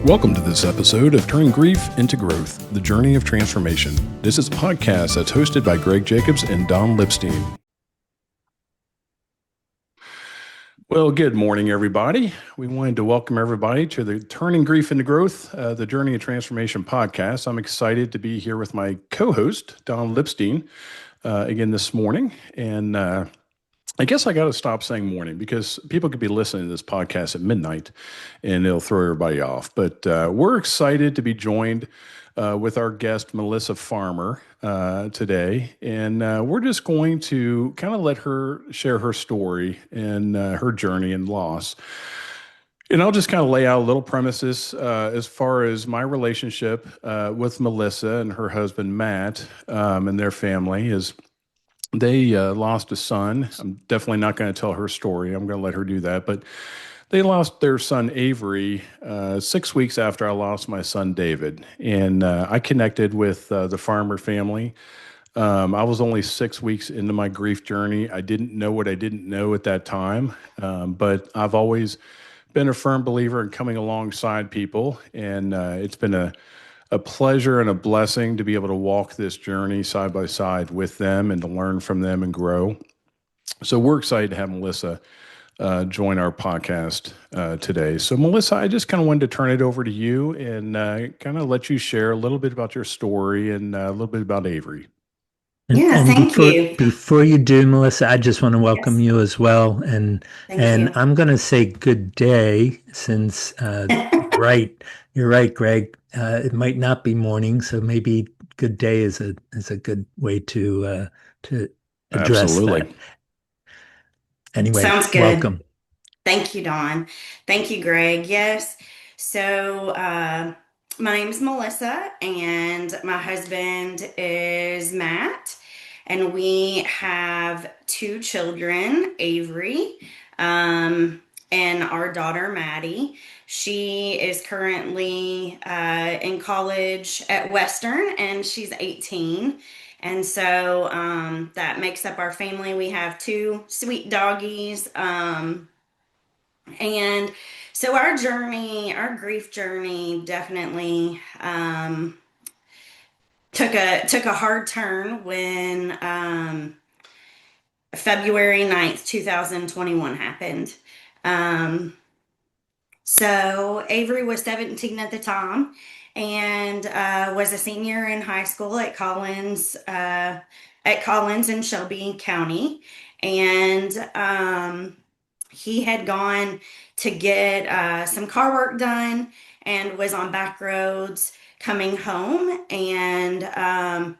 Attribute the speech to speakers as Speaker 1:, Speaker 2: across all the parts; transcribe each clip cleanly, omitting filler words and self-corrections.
Speaker 1: Welcome to this episode of Turning Grief into Growth, the Journey of Transformation. This is a podcast that's hosted by Greg Jacobs and Don Lipstein. Well, good morning, everybody. We wanted to welcome everybody to the Turning Grief into Growth, the Journey of Transformation podcast. I'm excited to be here with my co-host, Don Lipstein, again this morning. And I guess I got to stop saying morning because people could be listening to this podcast at midnight and it'll throw everybody off. But we're excited to be joined with our guest, Melissa Farmer, today. And we're just going to kind of let her share her story and her journey and loss. And I'll just kind of lay out a little premises as far as my relationship with Melissa and her husband, Matt, and their family is. They lost a son. I'm definitely not going to tell her story. I'm going to let her do that. But they lost their son, Avery, 6 weeks after I lost my son, David. And I connected with the Farmer family. I was only 6 weeks into my grief journey. I didn't know what I didn't know at that time. But I've always been a firm believer in coming alongside people. And it's been a pleasure and a blessing to be able to walk this journey side by side with them and to learn from them and grow. So we're excited to have Melissa join our podcast today. So Melissa, I just kind of wanted to turn it over to you and kind of let you share a little bit about your story and a little bit about Avery.
Speaker 2: Yeah,
Speaker 3: And
Speaker 2: thank you.
Speaker 3: before you do, Melissa, I just want to welcome
Speaker 2: Yes,
Speaker 3: you as well.
Speaker 2: thank
Speaker 3: And
Speaker 2: you.
Speaker 3: I'm going to say good day since right, you're right, Greg. It might not be morning, so maybe good day is a good way to address that.
Speaker 1: Absolutely.
Speaker 3: Anyway,
Speaker 2: Sounds good.
Speaker 3: welcome.
Speaker 2: Thank you, Dawn. Thank you, Greg. Yes. So, my name is Melissa, and my husband is Matt, and we have two children, Avery, um, and our daughter, Maddie. She is currently in college at Western, and she's 18. And so that makes up our family. We have two sweet doggies. And so our journey, our grief journey, definitely took a hard turn when February 9th, 2021 happened. Um, so Avery was 17 at the time and was a senior in high school at Collins in Shelby County, and he had gone to get some car work done and was on back roads coming home. And I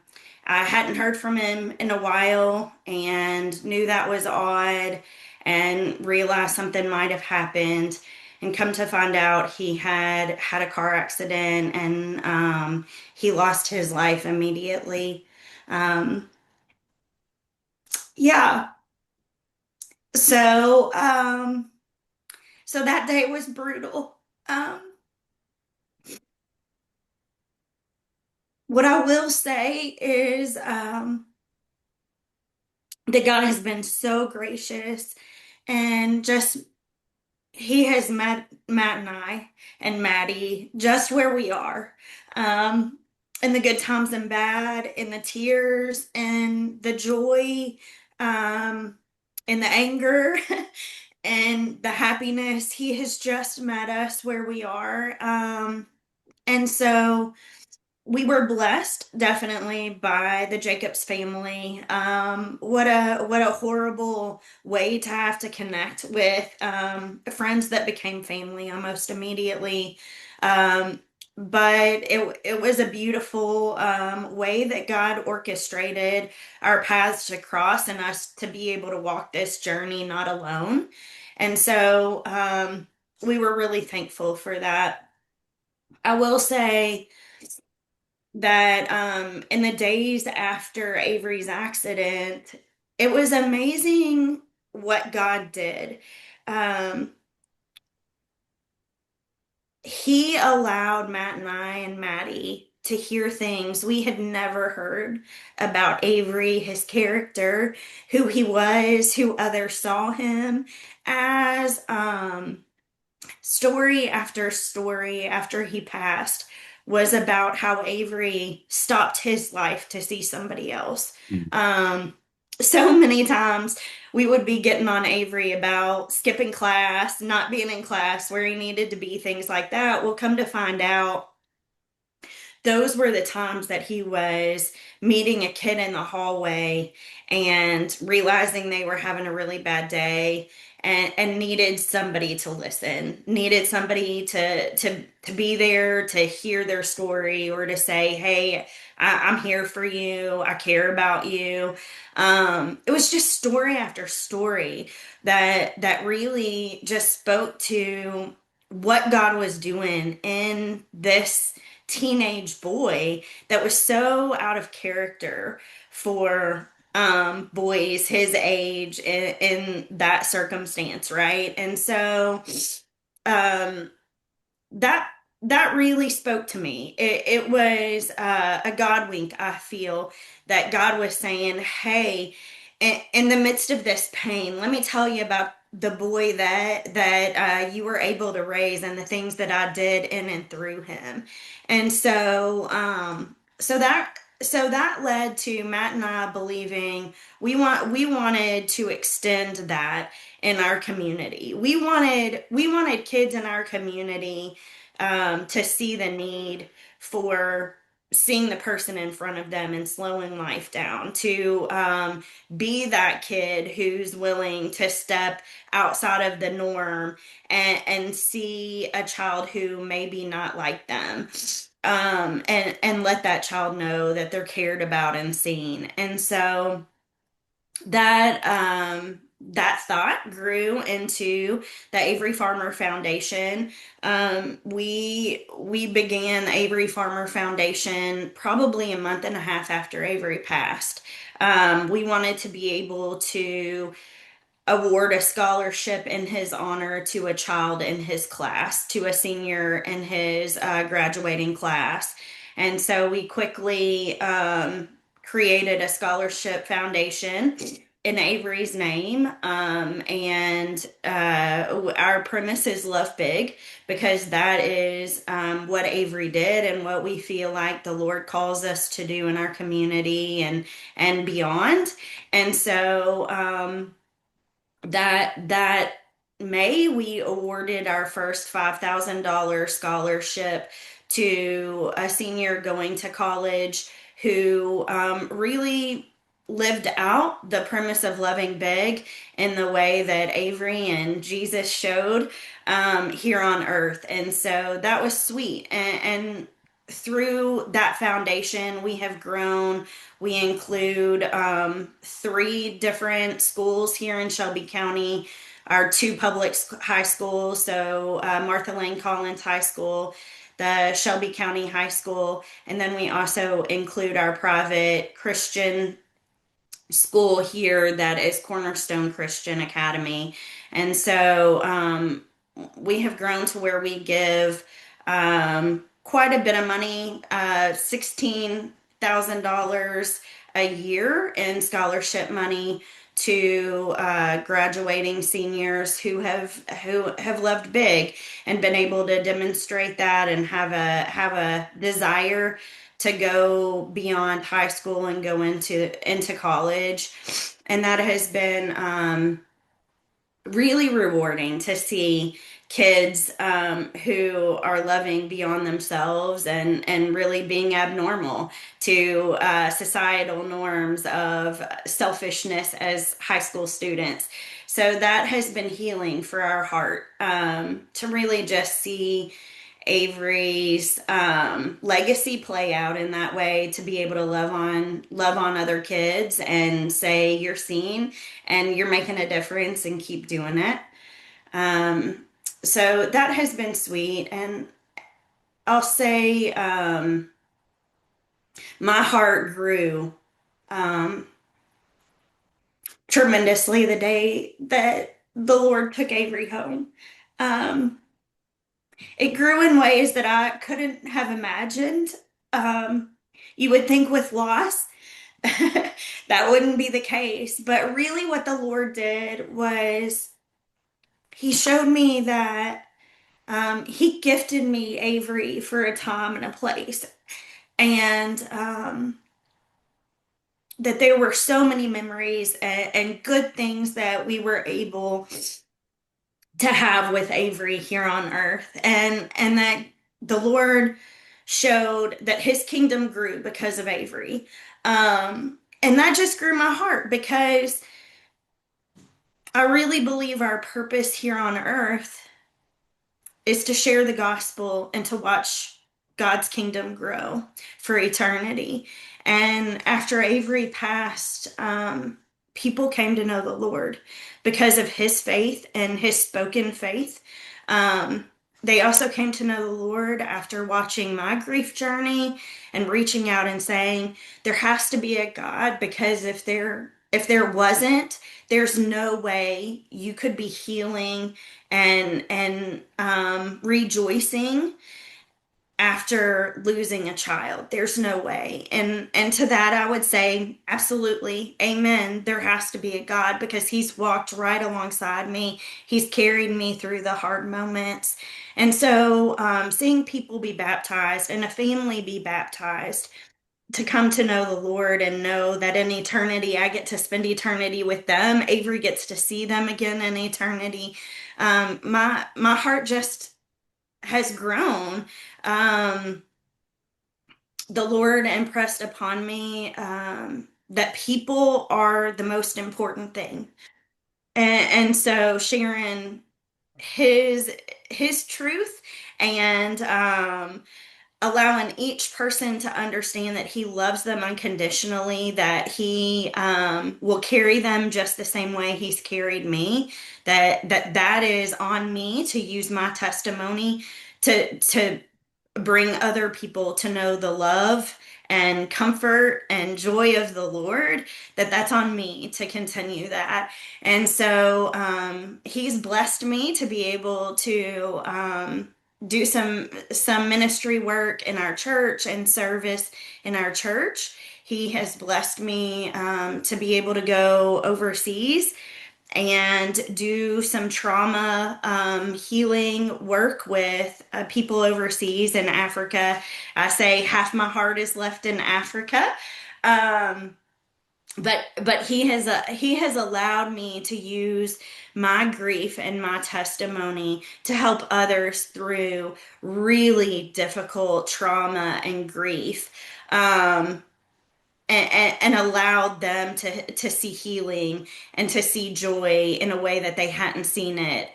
Speaker 2: hadn't heard from him in a while and knew that was odd and realized something might have happened. And come to find out, he had a car accident and he lost his life immediately. Um, yeah. So, so that day was brutal. Um, what I will say is that God has been so gracious and just He has met Matt and I and Maddie just where we are. Um, in the good times and bad, in the tears and the joy, um, in the anger and the happiness. He has just met us where we are. And so we were blessed definitely by the Jacobs family. What a horrible way to have to connect with friends that became family almost immediately. Um, but it was a beautiful way that God orchestrated our paths to cross and us to be able to walk this journey not alone. And so we were really thankful for that. I will say that in the days after Avery's accident, it was amazing what God did. Um, he allowed Matt and I and Maddie to hear things we had never heard about Avery, his character, who he was, who others saw him as. story after story after he passed was about how Avery stopped his life to see somebody else.
Speaker 1: Mm.
Speaker 2: Um, so many times we would be getting on Avery about skipping class, not being in class where he needed to be, things like that. We'll come to find out those were the times that he was meeting a kid in the hallway and realizing they were having a really bad day and needed somebody to listen, needed somebody to be there to hear their story or to say, hey, I'm here for you. I care about you. It was just story after story that really just spoke to what God was doing in this teenage boy that was so out of character for boys his age in that circumstance, right? And so um that that really spoke to me. It was a God wink, I feel, that God was saying, hey, in the midst of this pain, let me tell you about the boy that you were able to raise and the things that I did in and through him. And so that led to Matt and I believing we wanted to extend that in our community. We wanted kids in our community to see the need for seeing the person in front of them and slowing life down, to be that kid who's willing to step outside of the norm and see a child who maybe not like them. And let that child know that they're cared about and seen. And so that thought grew into the Avery Farmer Foundation. We began the Avery Farmer Foundation probably a month and a half after Avery passed. We wanted to be able to award a scholarship in his honor to a child in his class, to a senior in his graduating class. And so we quickly created a scholarship foundation in Avery's name. And our premise is Love Big because that is what Avery did and what we feel like the Lord calls us to do in our community and beyond. And so that May we awarded our first $5,000 scholarship to a senior going to college who really lived out the premise of loving big in the way that Avery and Jesus showed here on earth. And so that was sweet. And through that foundation, we have grown. We include three different schools here in Shelby County, our two public high schools, so Martha Lane Collins High School, the Shelby County High School, and then we also include our private Christian school here that is Cornerstone Christian Academy. And so we have grown to where we give quite a bit of money, $16,000 a year in scholarship money to graduating seniors who have loved big and been able to demonstrate that and have a desire to go beyond high school and go into college. And that has been really rewarding to see kids who are loving beyond themselves and really being abnormal to societal norms of selfishness as high school students. So that has been healing for our heart to really just see Avery's legacy play out in that way, to be able to love on other kids and say you're seen and you're making a difference and keep doing it. Um, so that has been sweet. And I'll say my heart grew um, tremendously the day that the Lord took Avery home. Um, it grew in ways that I couldn't have imagined. Um, you would think with loss that wouldn't be the case, but really what the Lord did was He showed me that He gifted me Avery for a time and a place. And that there were so many memories and good things that we were able to have with Avery here on earth, and that the Lord showed that his kingdom grew because of Avery. And that just grew my heart because I really believe our purpose here on earth is to share the gospel and to watch God's kingdom grow for eternity. And after Avery passed, people came to know the Lord because of his faith and his spoken faith. Um, they also came to know the Lord after watching my grief journey and reaching out and saying, there has to be a God, because if there wasn't, there's no way you could be healing and rejoicing after losing a child. There's no way. And to that I would say absolutely amen. There has to be a God, because he's walked right alongside me. He's carried me through the hard moments. And so seeing people be baptized and a family be baptized to come to know the Lord and know that in eternity I get to spend eternity with them. Avery gets to see them again in eternity. My heart just has grown. Um, the Lord impressed upon me that people are the most important thing, and so sharing his his truth and allowing each person to understand that he loves them unconditionally, that he will carry them just the same way he's carried me, that is on me to use my testimony to bring other people to know the love and comfort and joy of the Lord, that's on me to continue that. And so he's blessed me to be able to do some ministry work in our church and service in our church. He has blessed me to be able to go overseas and do some trauma healing work with people overseas in Africa. I say half my heart is left in Africa. Um, but he has allowed me to use my grief and my testimony to help others through really difficult trauma and grief. Um, and allowed them to see healing and to see joy in a way that they hadn't seen it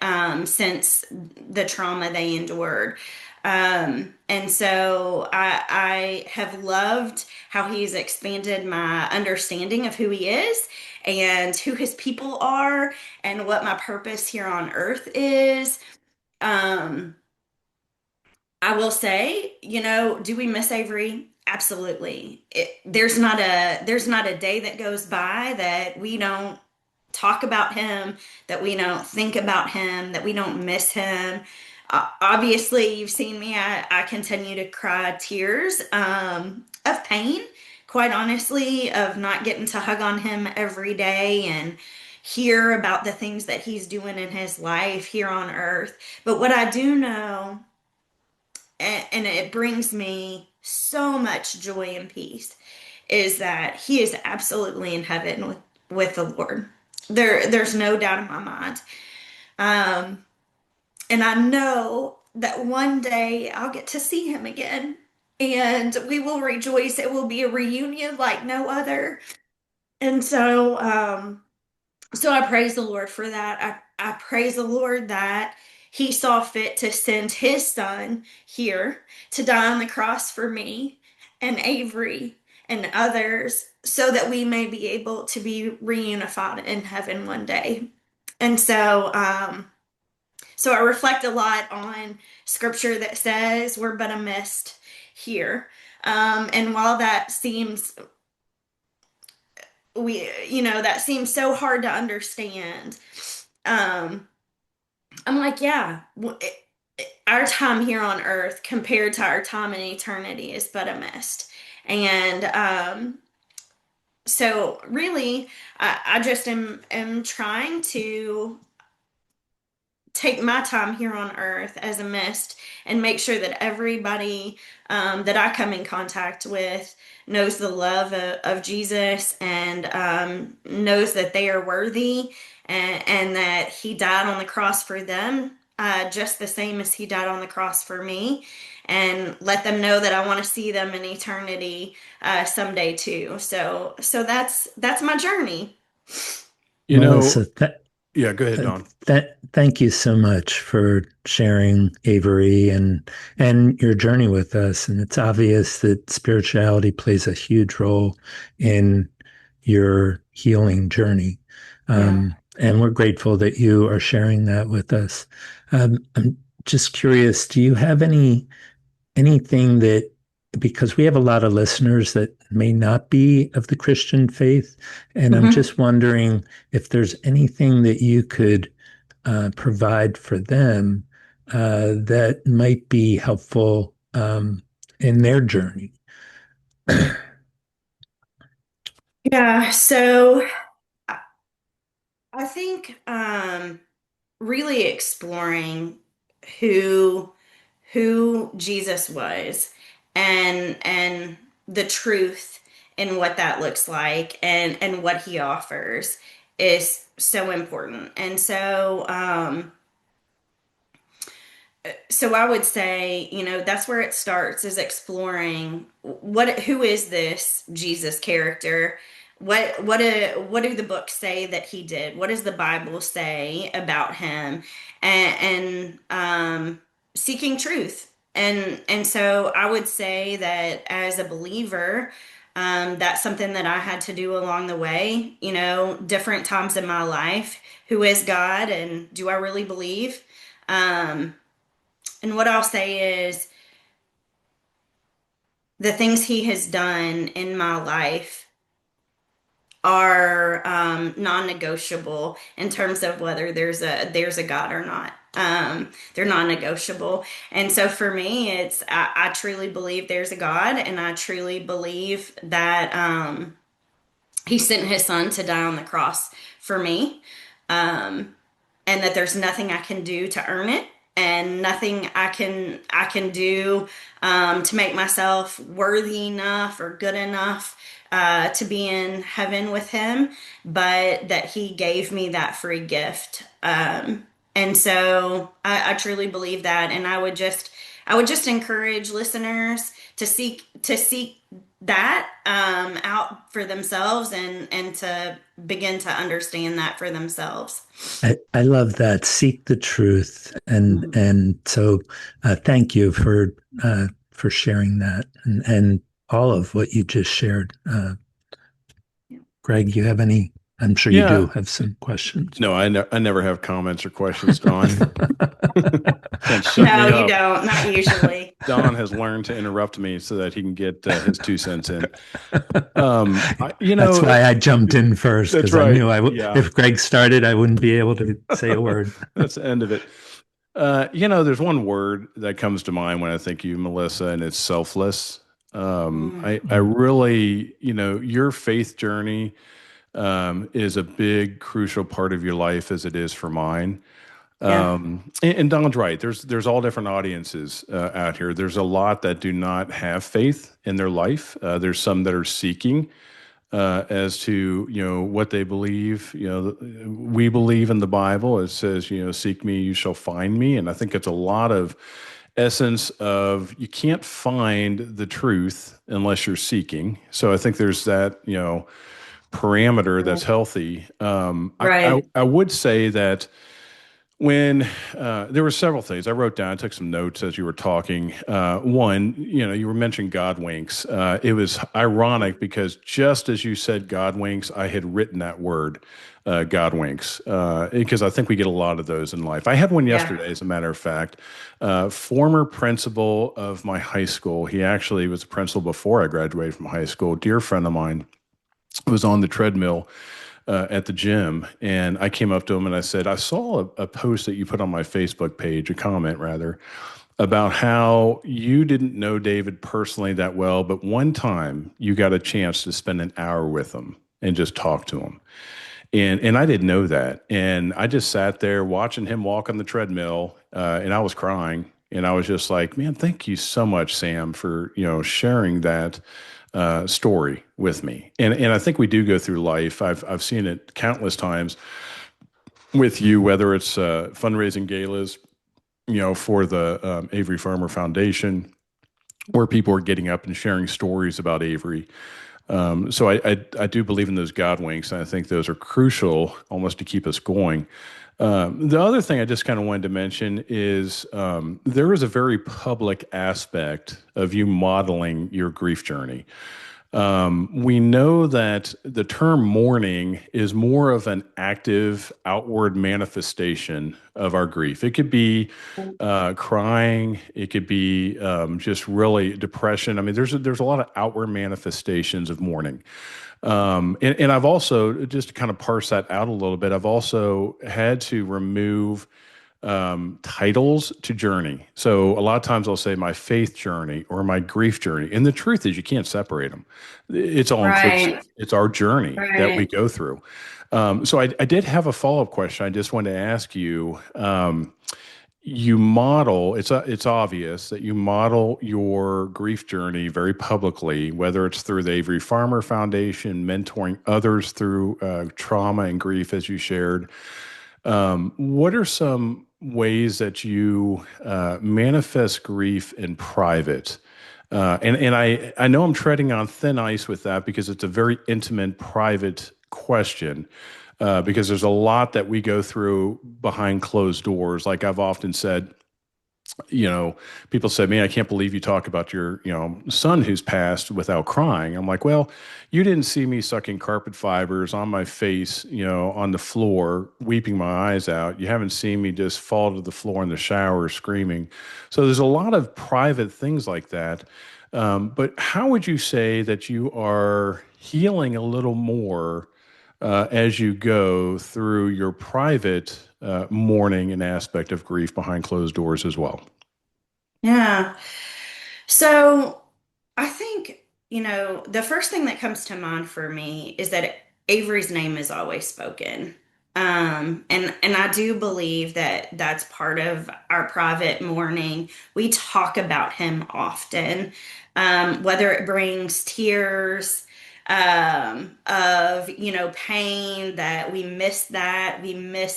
Speaker 2: since the trauma they endured. And so I have loved how he's expanded my understanding of who he is and who his people are and what my purpose here on earth is. Um, I will say, do we miss Avery? Absolutely. There's not a day that goes by that we don't talk about him, that we don't think about him, that we don't miss him. Obviously, you've seen me. I continue to cry tears of pain, quite honestly, of not getting to hug on him every day and hear about the things that he's doing in his life here on earth. But what I do know, and it brings me so much joy and peace, is that he is absolutely in heaven with the Lord. There's no doubt in my mind. Um, and I know that one day I'll get to see him again and we will rejoice. It will be a reunion like no other. And so I praise the Lord for that. I praise the Lord that he saw fit to send his son here to die on the cross for me and Avery and others so that we may be able to be reunified in heaven one day. And so I reflect a lot on scripture that says we're but a mist here. And while that seems so hard to understand, um, I'm like, yeah, our time here on earth compared to our time in eternity is but a mist. And so really, I just am trying to take my time here on earth as a mist and make sure that everybody that I come in contact with knows the love of Jesus and knows that they are worthy and that he died on the cross for them just the same as he died on the cross for me, and let them know that I want to see them in eternity someday too. So that's my journey.
Speaker 1: You know,
Speaker 3: Melissa,
Speaker 1: yeah, go ahead, Don.
Speaker 3: thank you so much for sharing, Avery, and your journey with us. And it's obvious that spirituality plays a huge role in your healing journey.
Speaker 2: Yeah.
Speaker 3: And we're grateful that you are sharing that with us. I'm just curious, do you have anything that, because we have a lot of listeners that may not be of the Christian faith, and I'm
Speaker 2: Mhm.
Speaker 3: just wondering if there's anything that you could provide for them that might be helpful in their journey.
Speaker 2: Yeah, so I I think really exploring who who Jesus was and the truth and what that looks like and what he offers is so important. And so I would say, that's where it starts, is exploring who is this Jesus character? What do the books say that he did? What does the Bible say about him? And seeking truth. And so I would say that as a believer, that's something that I had to do along the way, different times in my life. Who is God and do I really believe? Um, and what I'll say is the things he has done in my life are non-negotiable in terms of whether there's a God or not. They're non-negotiable, and so for me, I truly believe there's a God, and I truly believe that he sent his son to die on the cross for me. Um, and that there's nothing I can do to earn it, and nothing I can do to make myself worthy enough or good enough to be in heaven with him, but that he gave me that free gift. And so I truly believe that, and I would just encourage listeners to seek that out for themselves and to begin to understand that for themselves.
Speaker 3: I love that. Seek the truth,
Speaker 2: Mhm.
Speaker 3: and so thank you for sharing that and all of what you just shared. Greg, you have any? I'm sure you do
Speaker 1: Yeah,
Speaker 3: have some questions.
Speaker 1: no, I never have comments or questions, Don. Don't shut
Speaker 2: No,
Speaker 1: me
Speaker 2: you
Speaker 1: up.
Speaker 2: don't. Not usually.
Speaker 1: Don has learned to interrupt me so that he can get his 2 cents in.
Speaker 3: That's why I jumped in first
Speaker 1: That's
Speaker 3: because I
Speaker 1: right.
Speaker 3: knew
Speaker 1: Yeah,
Speaker 3: if Greg started, I wouldn't be able to say a word.
Speaker 1: that's the end of it. There's one word that comes to mind when I think of you, Melissa, and it's selfless. I
Speaker 3: Mm.
Speaker 1: really, your faith journey is a big, crucial part of your life as it is for mine.
Speaker 2: Yeah.
Speaker 1: And Don's right. There's all different audiences out here. There's a lot that do not have faith in their life. There's some that are seeking as to what they believe. We believe in the Bible. It says, seek me, you shall find me, and I think it's a lot of essence of you can't find the truth unless you're seeking. So I think there's that parameter that's
Speaker 2: Right.
Speaker 1: healthy.
Speaker 2: Right.
Speaker 1: I would say that when there were several things I wrote down, I took some notes as you were talking. One, you were mentioning God winks. It was ironic because just as you said God winks, I had written that word, God winks, because I think we get a lot of those in life. I had one
Speaker 2: Yeah.
Speaker 1: yesterday, as a matter of fact. Former principal of my high school. He actually was a principal before I graduated from high school. Dear friend of mine was on the treadmill at the gym, and I came up to him and I said, I saw a post that you put on my Facebook page, a comment rather, about how you didn't know David personally that well, but one time you got a chance to spend an hour with him and just talk to him. And I didn't know that. And I just sat there watching him walk on the treadmill, and I was crying. And I was just like, man, thank you so much, Sam, for sharing that story with me. And I think we do go through life. I've seen it countless times with you, whether it's fundraising galas, for the Avery Farmer Foundation, where people are getting up and sharing stories about Avery. So I do believe in those God winks, and I think those are crucial almost to keep us going. The other thing I just kind of wanted to mention is there is a very public aspect of you modeling your grief journey. We know that the term mourning is more of an active outward manifestation of our grief. It could be crying. It could be just really depression. I mean, there's a lot of outward manifestations of mourning. And I've also, just to kind of parse that out a little bit, I've also had to remove titles to journey. So a lot of times I'll say my faith journey or my grief journey. And the truth is, you can't separate them. It's all inclusive.
Speaker 2: Right,
Speaker 1: It's our journey that we
Speaker 2: right.
Speaker 1: go through. So I did have a follow-up question. I just wanted to ask you. You model, it's obvious that you model your grief journey very publicly, whether it's through the Avery Farmer Foundation, mentoring others through trauma and grief, as you shared. What are some ways that you manifest grief in private? And I know I'm treading on thin ice with that because it's a very intimate, private question. Because there's a lot that we go through behind closed doors. Like I've often said, you know, people say, man, I can't believe you talk about your, son who's passed without crying. I'm like, well, you didn't see me sucking carpet fibers on my face, on the floor, weeping my eyes out. You haven't seen me just fall to the floor in the shower screaming. So there's a lot of private things like that. But how would you say that you are healing a little more as you go through your private mourning and aspect of grief behind closed doors as well?
Speaker 2: Yeah. So I think, the first thing that comes to mind for me is that Avery's name is always spoken. And I do believe that that's part of our private mourning. We talk about him often, whether it brings tears, of, pain that we miss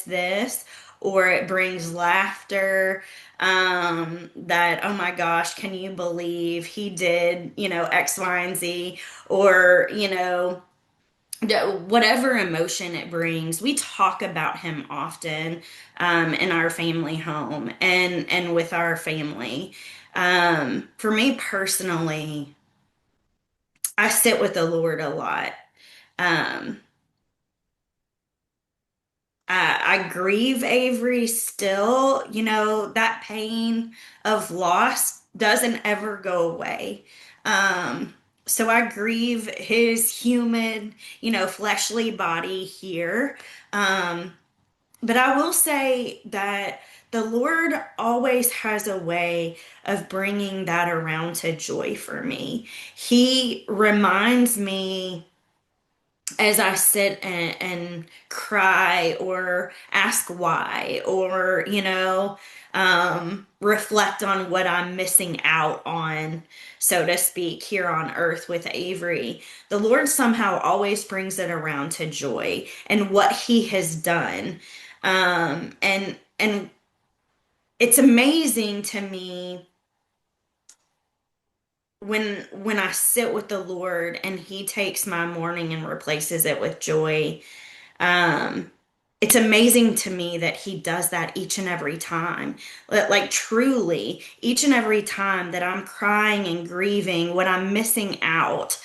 Speaker 2: this, or it brings laughter, that, oh my gosh, can you believe he did, X, Y, and Z, or, whatever emotion it brings. We talk about him often, in our family home and with our family. For me personally, I sit with the Lord a lot. Um, I grieve Avery still. That pain of loss doesn't ever go away. Um, so I grieve his human, fleshly body here. Um, but I will say that the Lord always has a way of bringing that around to joy for me. He reminds me as I sit and cry or ask why, or, reflect on what I'm missing out on, so to speak, here on earth with Avery, the Lord somehow always brings it around to joy and what he has done. And it's amazing to me when I sit with the Lord and he takes my mourning and replaces it with joy. um, it's amazing to me that he does that each and every time. Like truly, each and every time that I'm crying and grieving what I'm missing out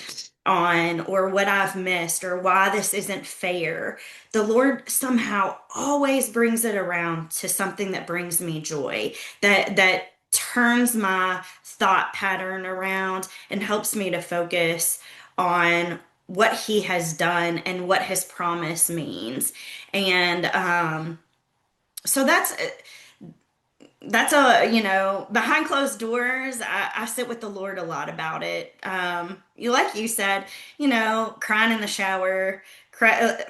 Speaker 2: on, or what I've missed, or why this isn't fair, the Lord somehow always brings it around to something that brings me joy, that turns my thought pattern around and helps me to focus on what he has done and what his promise means. And so that's a, behind closed doors, I sit with the Lord a lot about it. Like you said, crying in the shower,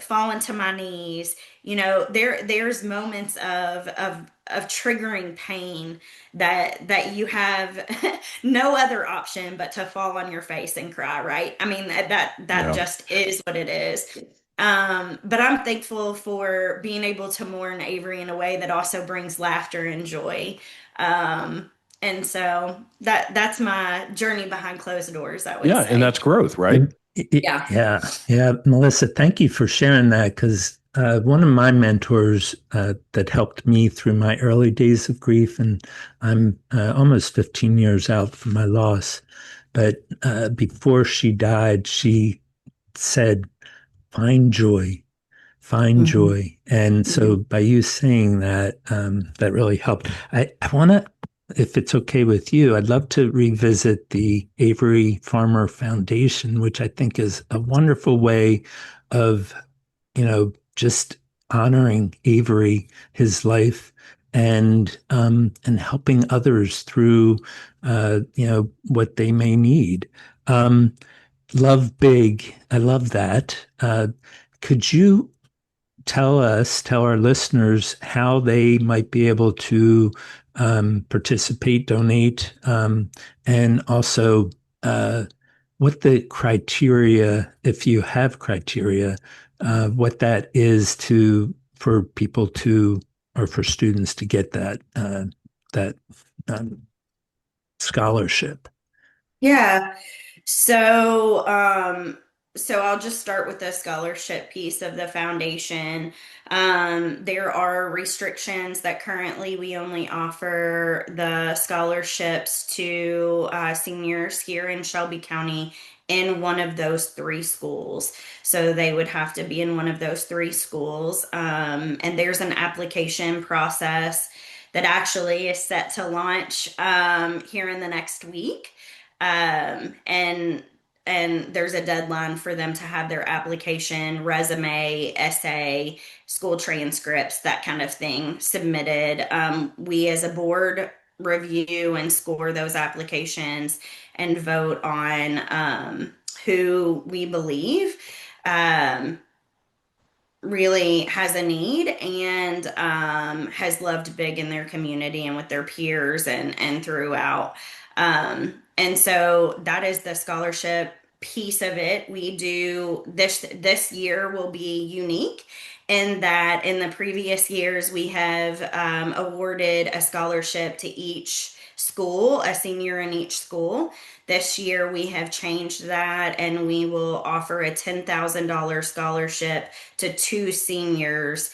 Speaker 2: falling to my knees, there's moments of triggering pain that you have no other option but to fall on your face and cry, right? I mean, that
Speaker 1: Yeah.
Speaker 2: just is what it is. But I'm thankful for being able to mourn Avery in a way that also brings laughter and joy. Um, and so that's my journey behind closed doors, I would
Speaker 1: Yeah. And
Speaker 2: say.
Speaker 1: that's growth, right?
Speaker 3: And
Speaker 2: Yeah.
Speaker 3: yeah, Melissa, thank you for sharing that because one of my mentors that helped me through my early days of grief, and I'm almost 15 years out from my loss, but before she died, she said, find joy, find
Speaker 2: Mhm.
Speaker 3: joy. And so
Speaker 2: Mhm.
Speaker 3: by you saying that, that really helped. I want to, if it's okay with you, I'd love to revisit the Avery Farmer Foundation, which I think is a wonderful way of, just honoring Avery, his life, and helping others through, what they may need. Um, Love big. I love that. Could you tell our listeners how they might be able to participate, donate, and also what the criteria, if you have criteria, what that is to for people to or for students to get that um, scholarship.
Speaker 2: Yeah. So, so I'll just start with the scholarship piece of the foundation. There are restrictions that currently we only offer the scholarships to seniors here in Shelby County in one of those three schools. So they would have to be in one of those three schools. And there's an application process that actually is set to launch here in the next week. And there's a deadline for them to have their application, resume, essay, school transcripts, that kind of thing submitted. We as a board review and score those applications and vote on who we believe um, really has a need and has loved big in their community and with their peers and throughout. And so that is the scholarship piece of it. We do this year will be unique in that in the previous years we have awarded a scholarship to each school, a senior in each school. This year we have changed that and we will offer a $10,000 scholarship to two seniors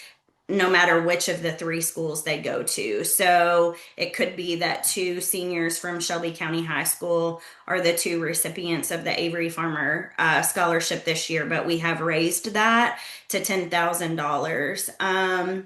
Speaker 2: no matter which of the three schools they go to. So it could be that two seniors from Shelby County High School are the two recipients of the Avery Farmer Scholarship this year, but we have raised that to $10,000.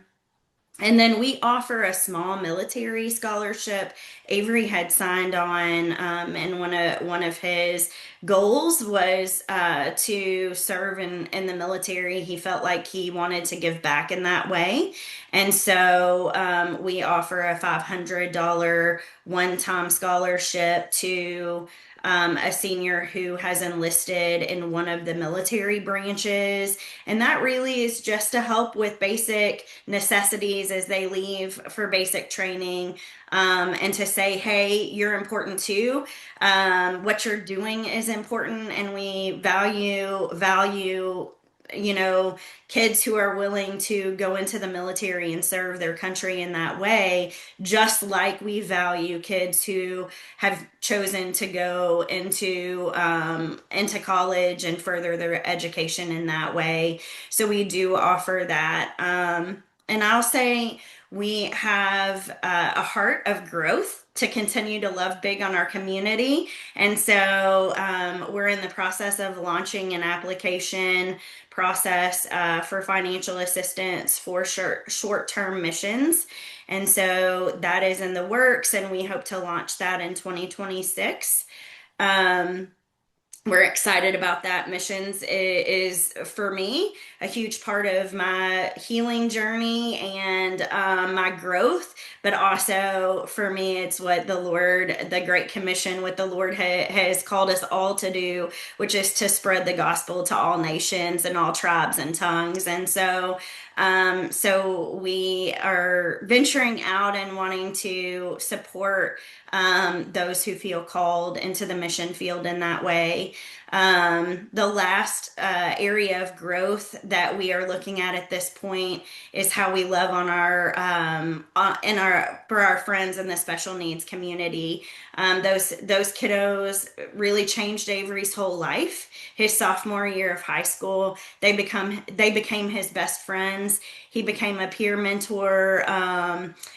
Speaker 2: And then we offer a small military scholarship. Avery had signed on, and one of his goals was to serve in the military. He felt like he wanted to give back in that way, and so we offer a $500 one-time scholarship to a senior who has enlisted in one of the military branches. And that really is just to help with basic necessities as they leave for basic training, and to say, hey, you're important too. What you're doing is important, and we value you know, kids who are willing to go into the military and serve their country in that way, just like we value kids who have chosen to go into college and further their education in that way. So we do offer that. And I'll say we have a heart of growth to continue to love big on our community. And so we're in the process of launching an application process for financial assistance for short-term missions. And so that is in the works, and we hope to launch that in 2026. Um, we're excited about that. Missions is for me a huge part of my healing journey and my growth, but also for me, it's what the Great Commission, what the Lord has called us all to do, which is to spread the gospel to all nations and all tribes and tongues. And so we are venturing out and wanting to support those who feel called into the mission field in that way. The last area of growth that we are looking at this point is how we love on in our for our friends in the special needs community. Those kiddos really changed Avery's whole life. His sophomore year of high school, they became his best friends. He became a peer mentor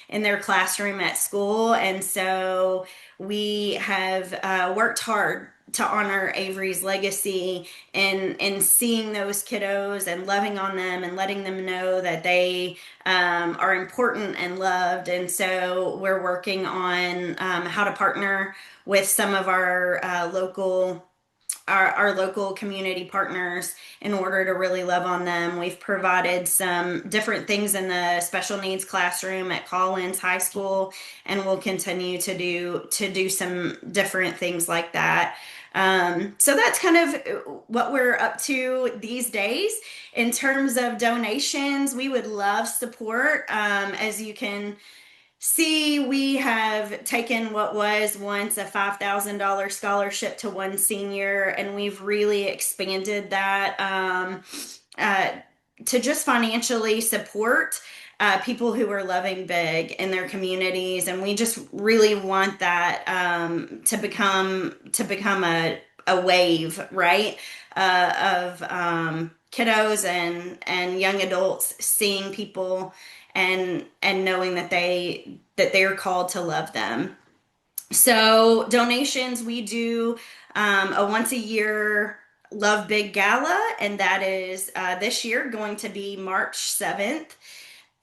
Speaker 2: in their classroom at school, and so we have worked hard to honor Avery's legacy and seeing those kiddos and loving on them and letting them know that they are important and loved. And so we're working on how to partner with some of our local community partners in order to really love on them. We've provided some different things in the special needs classroom at Collins High School, and we'll continue to do some different things like that. So that's kind of what we're up to these days. In terms of donations, we would love support. As you can see, we have taken what was once a $5,000 scholarship to one senior, and we've really expanded that uh, to just financially support people who are loving big in their communities. And we just really want that to become a wave, right? Of kiddos and young adults seeing people and knowing that they are called to love them. So donations, we do a once a year Love Big Gala, and that is this year going to be March 7th.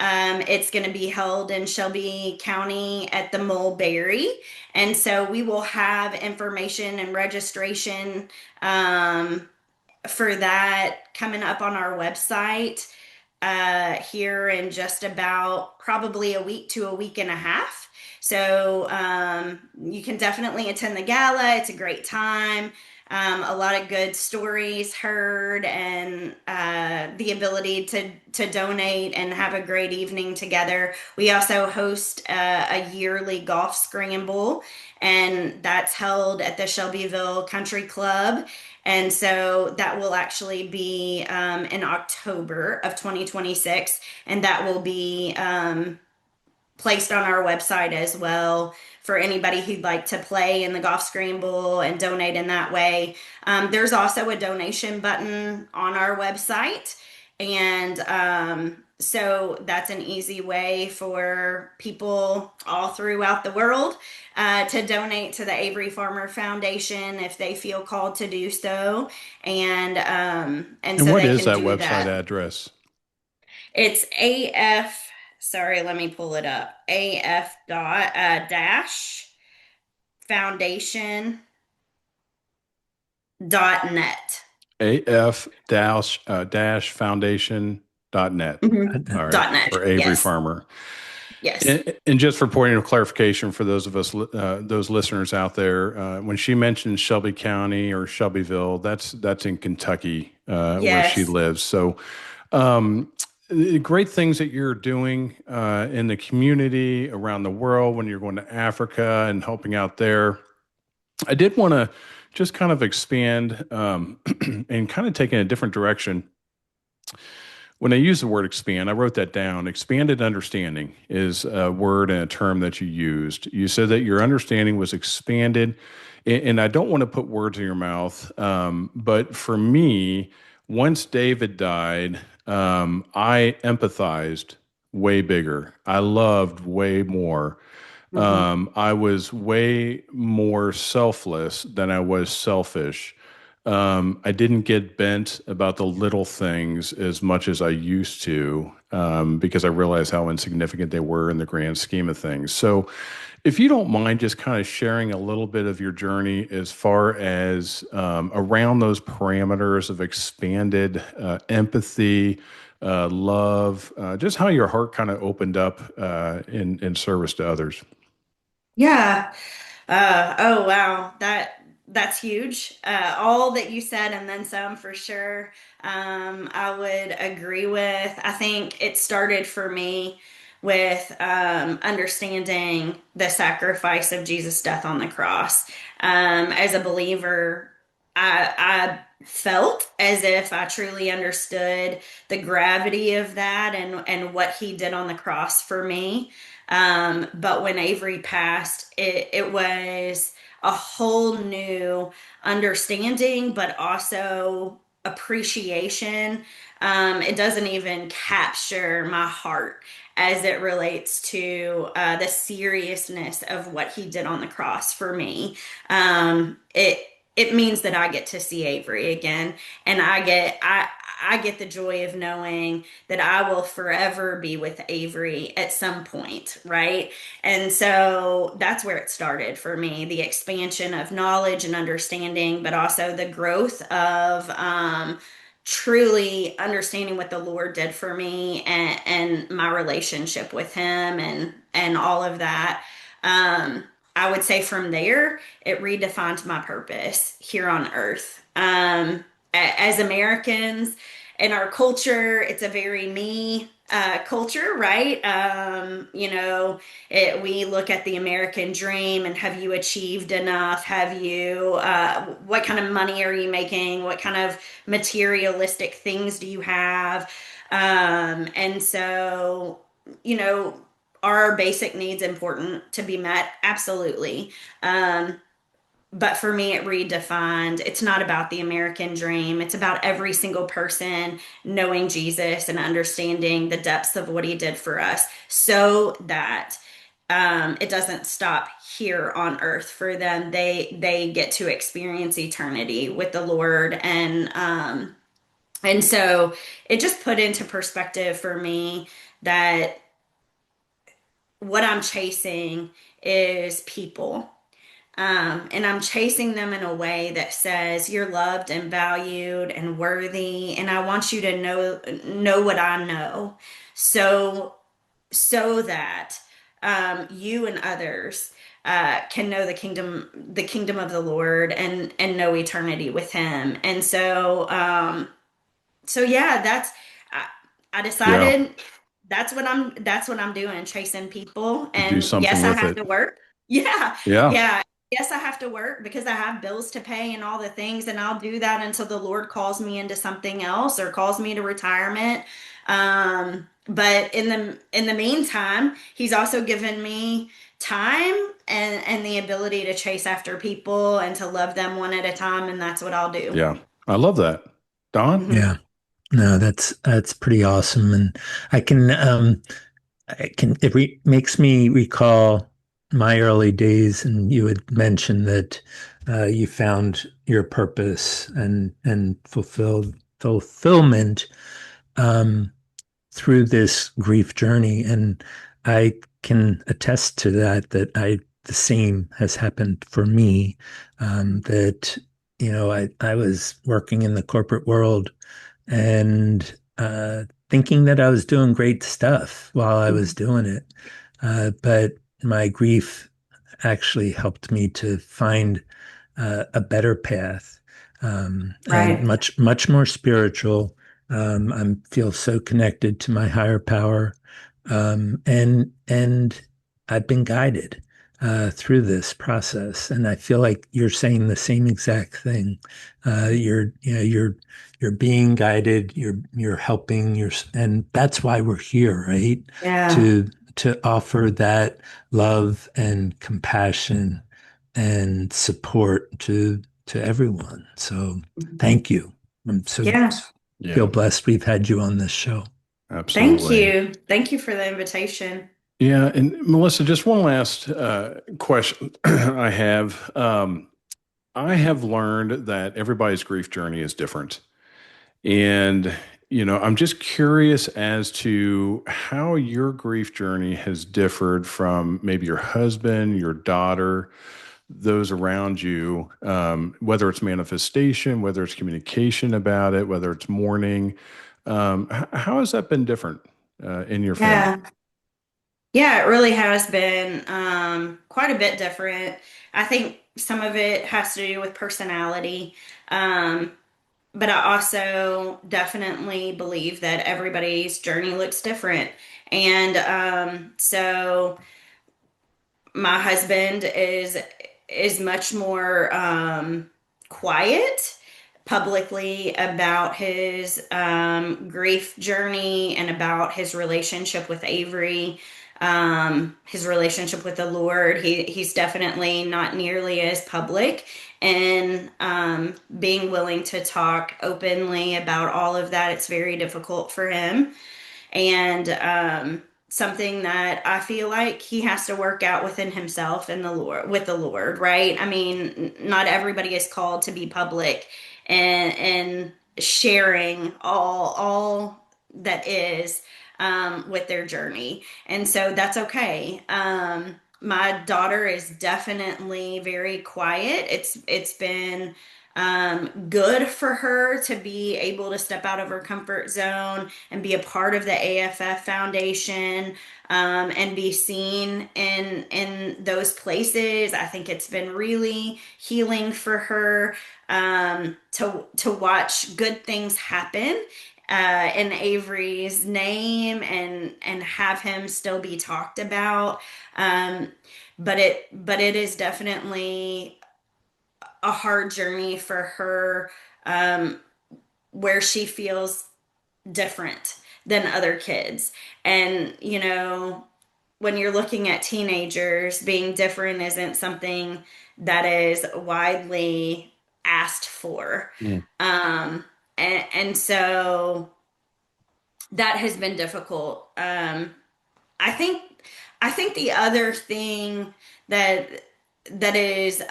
Speaker 2: It's going to be held in Shelby County at the Mulberry. And so we will have information and registration for that coming up on our website here in just about probably a week to a week and a half. So you can definitely attend the gala. It's a great time. A lot of good stories heard, and the ability to donate and have a great evening together. We also host a yearly golf scramble, and that's held at the Shelbyville Country Club. And so that will actually be in October of 2026, and that will be placed on our website as well for anybody who'd like to play in the golf scramble and donate in that way. There's also a donation button on our website, and so that's an easy way for people all throughout the world to donate to the Avery Farmer Foundation if they feel called to do so, and
Speaker 1: And
Speaker 2: so
Speaker 1: what
Speaker 2: they
Speaker 1: is
Speaker 2: can
Speaker 1: that
Speaker 2: do
Speaker 1: website
Speaker 2: that.
Speaker 1: address?
Speaker 2: It's AF. Sorry, let me pull it up. AF dot dash foundation.net.
Speaker 1: af-foundation.net. All right,
Speaker 2: Dot net.
Speaker 1: for Avery
Speaker 2: Yes.
Speaker 1: Farmer.
Speaker 2: Yes.
Speaker 1: And just for point of clarification for those of us, those listeners out there, when she mentions Shelby County or Shelbyville, that's in Kentucky, where she
Speaker 2: Yes.
Speaker 1: lives. So, um, great things that you're doing in the community around the world when you're going to Africa and helping out there. I did want to just kind of expand and kind of take in a different direction. When I use the word expand, I wrote that down. Expanded understanding is a word and a term that you used. You said that your understanding was expanded, and I don't want to put words in your mouth, but for me, once David died, I empathized way bigger. I loved way more.
Speaker 2: Hmm.
Speaker 1: I was way more selfless than I was selfish. I didn't get bent about the little things as much as I used to, because I realized how insignificant they were in the grand scheme of things. So, if you don't mind just kind of sharing a little bit of your journey as far as around those parameters of expanded empathy, love, just how your heart kind of opened up in service to others.
Speaker 2: Yeah. Oh wow, that's huge. All that you said and then some for sure. I would agree with. I think it started for me with understanding the sacrifice of Jesus' death on the cross. As a believer, I felt as if I truly understood the gravity of that and what he did on the cross for me. But when Avery passed, it was a whole new understanding, but also appreciation. It doesn't even capture my heart as it relates to the seriousness of what he did on the cross for me. It means that I get to see Avery again, and I get the joy of knowing that I will forever be with Avery at some point, right? And so that's where it started for me, the expansion of knowledge and understanding, but also the growth of truly understanding what the Lord did for me and my relationship with him and all of that. I would say from there, it redefined my purpose here on earth. As Americans, in our culture, it's a very me culture, right? We look at the American dream and have you achieved enough? What kind of money are you making? What kind of materialistic things do you have? And so, you know, are our basic needs important to be met? Absolutely. Um, but for me, it redefined. It's not about the American dream. It's about every single person knowing Jesus and understanding the depths of what he did for us so that it doesn't stop here on earth for them. They get to experience eternity with the Lord. And so it just put into perspective for me that what I'm chasing is people. And I'm chasing them in a way that says you're loved and valued and worthy, and I want you to know what I know, so that you and others can know the kingdom of the Lord and know eternity with Him. And so yeah, I, I
Speaker 1: Yeah,
Speaker 2: decided that's what I'm doing, chasing people.
Speaker 1: to do
Speaker 2: And
Speaker 1: something
Speaker 2: yes, I
Speaker 1: with
Speaker 2: have
Speaker 1: it.
Speaker 2: to work. Yeah,
Speaker 1: Yeah,
Speaker 2: yeah. Yes, I have to work because I have bills to pay and all the things, and I'll do that until the Lord calls me into something else or calls me to retirement. But in the meantime, He's also given me time and the ability to chase after people and to love them one at a time, and that's what I'll do.
Speaker 1: yeah. I love that. Don?
Speaker 2: Mhm.
Speaker 3: Yeah. No, that's pretty awesome. And I can makes me recall my early days, and you had mentioned that you found your purpose and fulfillment um, through this grief journey. And I can attest to that, the same has happened for me. That, I was working in the corporate world and thinking that I was doing great stuff while I was doing it. But my grief actually helped me to find a better path, and
Speaker 2: Right.
Speaker 3: much more spiritual. I feel so connected to my higher power, and I've been guided through this process, and I feel like you're saying the same exact thing. You're being guided. You're helping. And that's why we're here, right?
Speaker 2: Yeah.
Speaker 3: To offer that love and compassion and support to everyone. So thank you. I'm so
Speaker 2: Yeah.
Speaker 3: feel
Speaker 1: Yeah,
Speaker 3: blessed we've had you on this show.
Speaker 2: Thank
Speaker 1: absolutely.
Speaker 2: you. Thank you for the invitation.
Speaker 1: Yeah, and Melissa, just one last question I have. I have learned that everybody's grief journey is different. And, I'm just curious as to how your grief journey has differed from maybe your husband, your daughter, those around you, whether it's manifestation, whether it's communication about it, whether it's mourning. How has that been different in your family?
Speaker 2: Yeah. Yeah, it really has been quite a bit different. I think some of it has to do with personality. Um, but I also definitely believe that everybody's journey looks different. And so my husband is much more quiet publicly about his grief journey and about his relationship with Avery, his relationship with the Lord. He's definitely not nearly as public and being willing to talk openly about all of that. It's very difficult for him and something that I feel like he has to work out within himself and the Lord with the Lord, right? I mean, not everybody is called to be public and sharing all that is with their journey, and so that's okay. My daughter is definitely very quiet. It's been good for her to be able to step out of her comfort zone and be a part of the AFF Foundation and be seen in those places. I think it's been really healing for her to watch good things happen in Avery's name and have him still be talked about. Um, but it is definitely a hard journey for her um, where she feels different than other kids. And, when you're looking at teenagers, being different isn't something that is widely asked for.
Speaker 1: Mm.
Speaker 2: And so that has been difficult. I think I think the other thing that that is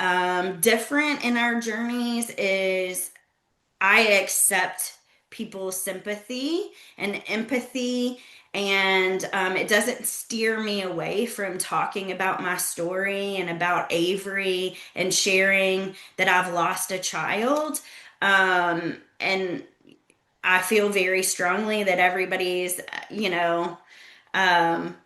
Speaker 2: different in our journeys is I accept people's sympathy and empathy, and it doesn't steer me away from talking about my story and about Avery and sharing that I've lost a child. And I feel very strongly that everybody's, um,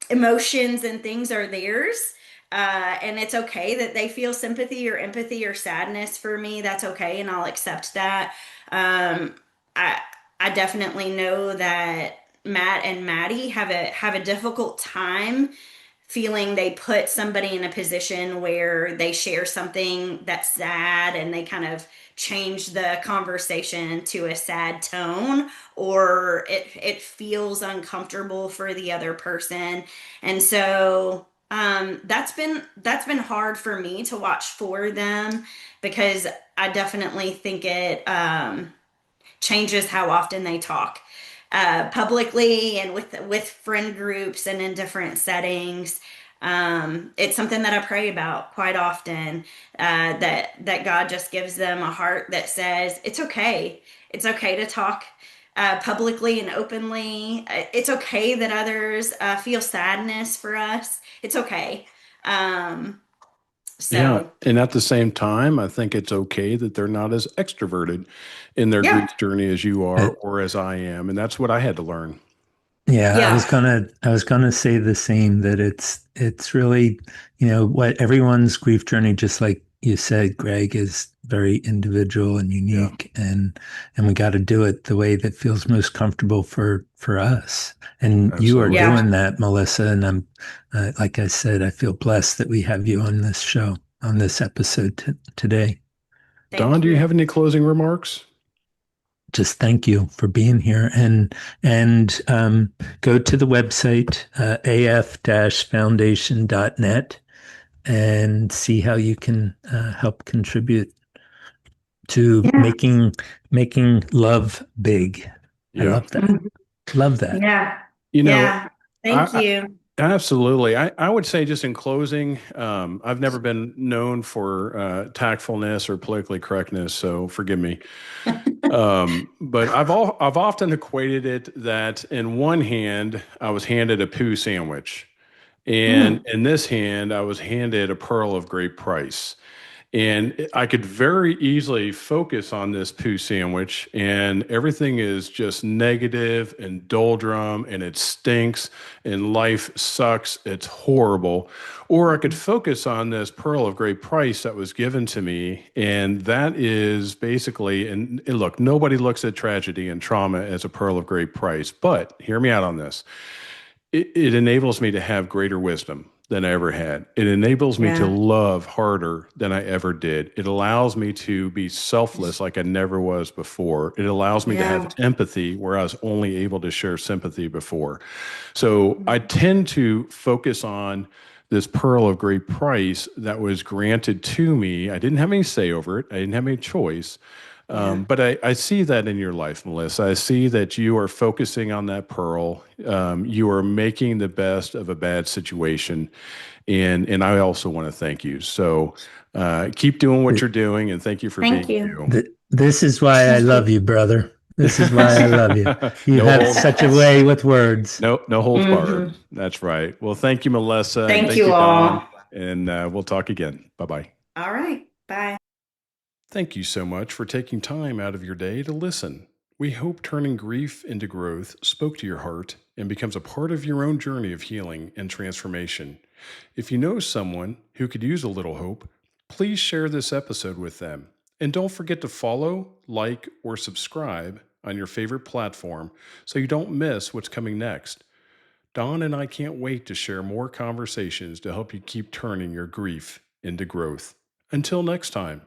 Speaker 2: emotions and things are theirs. And it's okay that they feel sympathy or empathy or sadness for me. That's okay, and I'll accept that. Um, I I definitely know that Matt and Maddie have a difficult time feeling they put somebody in a position where they share something that's sad and they kind of change the conversation to a sad tone, or it feels uncomfortable for the other person. And so that's been hard for me to watch for them because I definitely think it changes how often they talk publicly and with friend groups and in different settings. It's something that I pray about quite often. That God just gives them a heart that says it's okay. It's okay to talk publicly and openly. It's okay that others feel sadness for us. It's okay. Um,
Speaker 1: Yeah.
Speaker 2: so
Speaker 1: And at the same time, I think it's okay that they're not as extroverted in their
Speaker 2: yeah,
Speaker 1: grief journey as you are
Speaker 3: Uh,
Speaker 1: or as I am. And that's what I had to learn.
Speaker 3: yeah,
Speaker 2: yeah,
Speaker 3: I was gonna say the same, that it's really, what everyone's grief journey, just like you said, Greg, is very individual and
Speaker 1: Yeah,
Speaker 3: unique, and we got to do it the way that feels most comfortable for us. And you are
Speaker 1: absolutely.
Speaker 2: yeah.
Speaker 3: doing that, Melissa. And I'm, like I said, I feel blessed that we have you on this show, on this episode today.
Speaker 1: Don,
Speaker 2: Thank
Speaker 1: do you
Speaker 2: you.
Speaker 1: have any closing remarks?
Speaker 3: Just thank you for being here, and go to the website, af-foundation.net, and see how you can help contribute to
Speaker 2: Yeah.
Speaker 3: making love big. I
Speaker 1: Yeah.
Speaker 3: love that. Love that.
Speaker 2: Yeah.
Speaker 1: You know,
Speaker 2: Yeah. Thank
Speaker 1: I,
Speaker 2: you.
Speaker 1: Absolutely. I would say, just in closing, I've never been known for tactfulness or politically correctness, so forgive me. But I've often equated it that in one hand I was handed a poo sandwich, and
Speaker 2: Mm,
Speaker 1: in this hand I was handed a pearl of great price. And I could very easily focus on this poo sandwich, and everything is just negative and doldrum, and it stinks, and life sucks. It's horrible. Or I could focus on this pearl of great price that was given to me. And that is basically, and look, nobody looks at tragedy and trauma as a pearl of great price, but hear me out on this. It enables me to have greater wisdom than I ever had. It enables me to
Speaker 2: yeah,
Speaker 1: love harder than I ever did. It allows me to be selfless like I never was before. It allows me to have
Speaker 2: yeah,
Speaker 1: empathy where I was only able to share sympathy before. So I tend to focus on this pearl of great price that was granted to me. I didn't have any say over it, I didn't have any choice.
Speaker 2: yeah,
Speaker 1: But I see that in your life, Melissa. I see that you are focusing on that pearl. You are making the best of a bad situation, and I also want to thank you. So keep doing what
Speaker 3: Th-
Speaker 1: you're doing, and thank you for
Speaker 2: thank
Speaker 1: being
Speaker 2: you.
Speaker 1: you.
Speaker 3: This is why I love you, brother. This is why I love you. You
Speaker 1: No
Speaker 3: have
Speaker 1: hold,
Speaker 3: such a way with words.
Speaker 1: no holds barred.
Speaker 2: Hmm.
Speaker 1: That's right. Well, thank you, Melissa, and
Speaker 2: Thank
Speaker 1: thank
Speaker 2: you
Speaker 1: you, Don.
Speaker 2: all.
Speaker 1: And we'll talk again. Bye bye.
Speaker 2: All right, bye.
Speaker 1: Thank you so much for taking time out of your day to listen. We hope turning grief into growth spoke to your heart and becomes a part of your own journey of healing and transformation. If you know someone who could use a little hope, please share this episode with them. And don't forget to follow, like, or subscribe on your favorite platform so you don't miss what's coming next. Don and I can't wait to share more conversations to help you keep turning your grief into growth. Until next time.